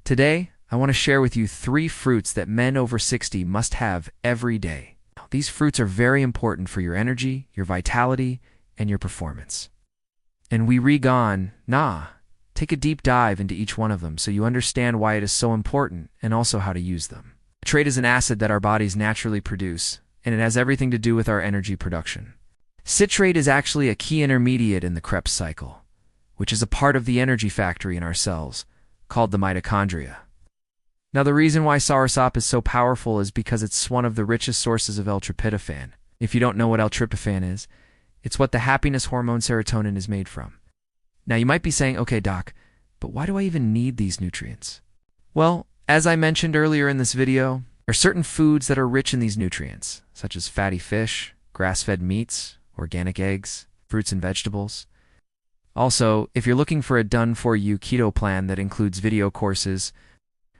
Today, I want to share with you 3 fruits that men over 60 must have every day. These fruits are very important for your energy, your vitality, and your performance. And take a deep dive into each one of them so you understand why it is so important and also how to use them. Citrate is an acid that our bodies naturally produce, and it has everything to do with our energy production. Citrate is actually a key intermediate in the Krebs cycle, which is a part of the energy factory in our cells, called the mitochondria. Now, the reason why soursop is so powerful is because it's one of the richest sources of L-tryptophan. If you don't know what L-tryptophan is, it's what the happiness hormone serotonin is made from. Now, you might be saying, okay, doc, but why do I even need these nutrients? Well, as I mentioned earlier in this video, there are certain foods that are rich in these nutrients, such as fatty fish, grass-fed meats, organic eggs, fruits and vegetables. Also, if you're looking for a done-for-you keto plan that includes video courses,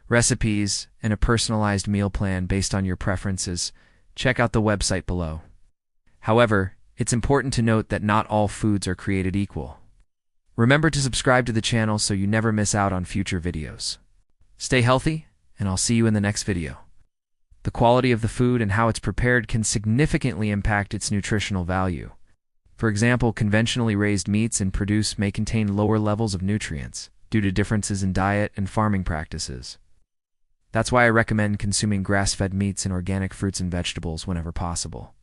recipes, and a personalized meal plan based on your preferences, check out the website below. However, it's important to note that not all foods are created equal. Remember to subscribe to the channel so you never miss out on future videos. Stay healthy, and I'll see you in the next video. The quality of the food and how it's prepared can significantly impact its nutritional value. For example, conventionally raised meats and produce may contain lower levels of nutrients due to differences in diet and farming practices. That's why I recommend consuming grass-fed meats and organic fruits and vegetables whenever possible.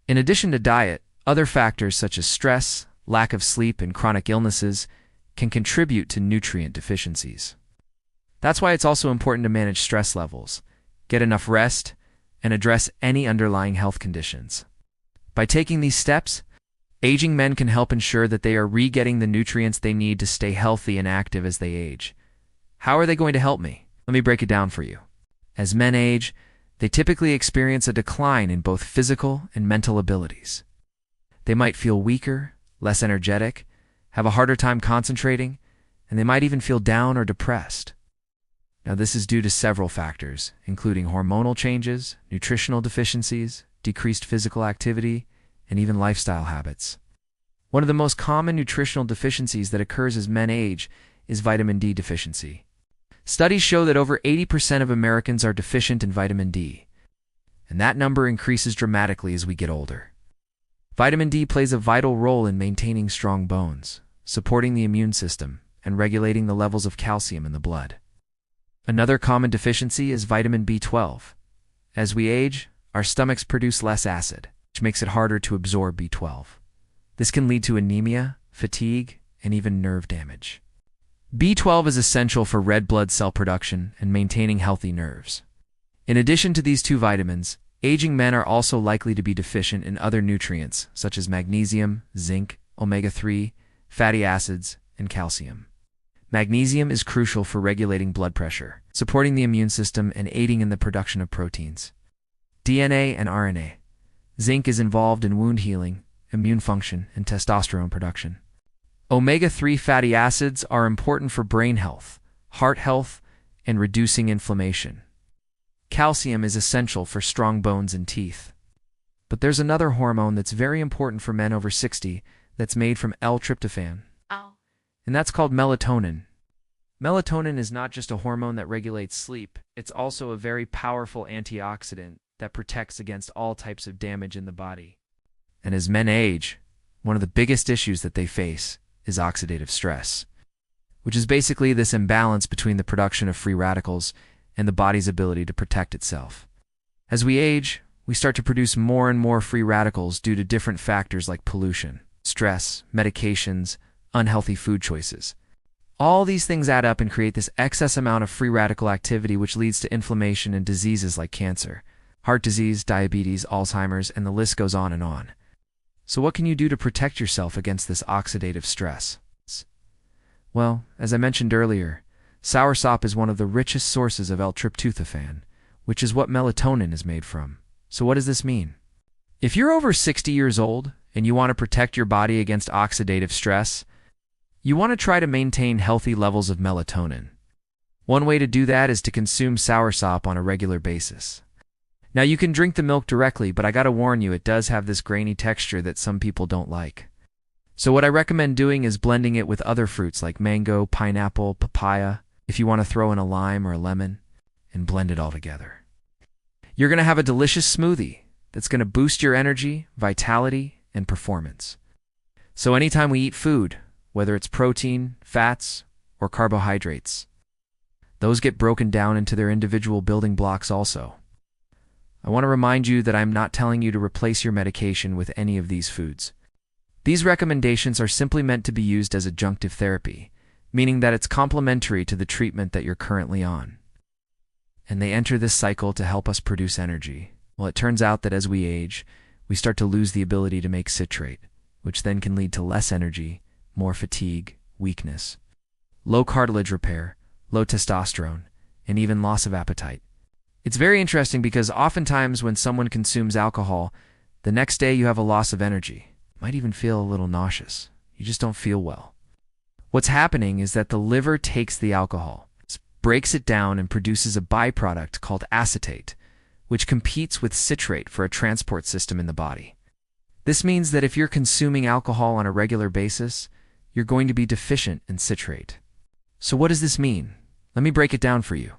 In addition to diet, other factors such as stress, lack of sleep, and chronic illnesses can contribute to nutrient deficiencies. That's why it's also important to manage stress levels, get enough rest, and address any underlying health conditions. By taking these steps, aging men can help ensure that they are re-getting the nutrients they need to stay healthy and active as they age. How are they going to help me? Let me break it down for you. As men age, they typically experience a decline in both physical and mental abilities. They might feel weaker, less energetic, have a harder time concentrating, and they might even feel down or depressed. Now, this is due to several factors, including hormonal changes, nutritional deficiencies, decreased physical activity, and even lifestyle habits. One of the most common nutritional deficiencies that occurs as men age is vitamin D deficiency. Studies show that over 80% of Americans are deficient in vitamin D, and that number increases dramatically as we get older. Vitamin D plays a vital role in maintaining strong bones, supporting the immune system, and regulating the levels of calcium in the blood. Another common deficiency is vitamin B12. As we age, our stomachs produce less acid, which makes it harder to absorb B12. This can lead to anemia, fatigue, and even nerve damage. B12 is essential for red blood cell production and maintaining healthy nerves. In addition to these 2 vitamins, aging men are also likely to be deficient in other nutrients such as magnesium, zinc, omega-3, fatty acids, and calcium. Magnesium is crucial for regulating blood pressure, supporting the immune system, and aiding in the production of proteins, DNA, and RNA. Zinc is involved in wound healing, immune function, and testosterone production. Omega-3 fatty acids are important for brain health, heart health, and reducing inflammation. Calcium is essential for strong bones and teeth. But there's another hormone that's very important for men over 60 that's made from L-tryptophan. And that's called melatonin. Melatonin is not just a hormone that regulates sleep, it's also a very powerful antioxidant that protects against all types of damage in the body. And as men age, one of the biggest issues that they face is oxidative stress, which is basically this imbalance between the production of free radicals and the body's ability to protect itself. As we age, we start to produce more and more free radicals due to different factors like pollution, stress, medications, unhealthy food choices. All these things add up and create this excess amount of free radical activity, which leads to inflammation and diseases like cancer, heart disease, diabetes, Alzheimer's, and the list goes on and on. So what can you do to protect yourself against this oxidative stress? Well, as I mentioned earlier, soursop is one of the richest sources of L-tryptophan, which is what melatonin is made from. So what does this mean? If you're over 60 years old and you want to protect your body against oxidative stress, you want to try to maintain healthy levels of melatonin. One way to do that is to consume soursop on a regular basis. Now, you can drink the milk directly, but I gotta warn you, it does have this grainy texture that some people don't like. So what I recommend doing is blending it with other fruits like mango, pineapple, papaya, if you want to throw in a lime or a lemon and blend it all together. You're going to have a delicious smoothie that's going to boost your energy, vitality, and performance. So anytime we eat food, whether it's protein, fats, or carbohydrates, those get broken down into their individual building blocks also. I want to remind you that I'm not telling you to replace your medication with any of these foods. These recommendations are simply meant to be used as adjunctive therapy, meaning that it's complementary to the treatment that you're currently on. And they enter this cycle to help us produce energy. Well, it turns out that as we age, we start to lose the ability to make citrate, which then can lead to less energy, more fatigue, weakness, low cartilage repair, low testosterone, and even loss of appetite. It's very interesting because oftentimes when someone consumes alcohol, the next day you have a loss of energy. Might even feel a little nauseous. You just don't feel well. What's happening is that the liver takes the alcohol, breaks it down, and produces a byproduct called acetate, which competes with citrate for a transport system in the body. This means that if you're consuming alcohol on a regular basis, you're going to be deficient in citrate. So what does this mean? Let me break it down for you.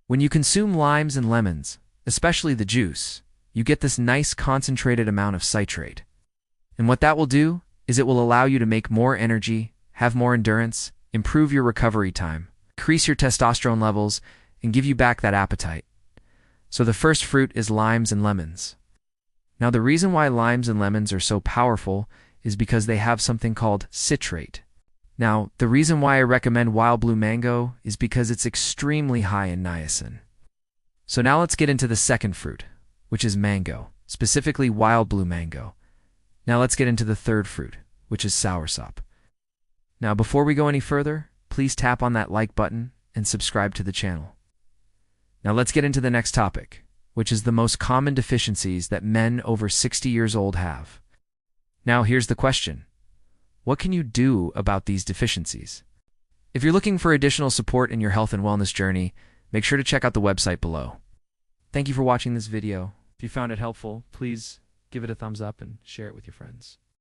When you consume limes and lemons, especially the juice, you get this nice concentrated amount of citrate. And what that will do is it will allow you to make more energy, have more endurance, improve your recovery time, increase your testosterone levels, and give you back that appetite. So the first fruit is limes and lemons. Now the reason why limes and lemons are so powerful is because they have something called citrate. Now, the reason why I recommend wild blue mango is because it's extremely high in niacin. So now let's get into the second fruit, which is mango, specifically wild blue mango. Now let's get into the third fruit, which is soursop. Now before we go any further, please tap on that like button and subscribe to the channel. Now let's get into the next topic, which is the most common deficiencies that men over 60 years old have. Now here's the question. What can you do about these deficiencies? If you're looking for additional support in your health and wellness journey, make sure to check out the website below. Thank you for watching this video. If you found it helpful, please give it a thumbs up and share it with your friends.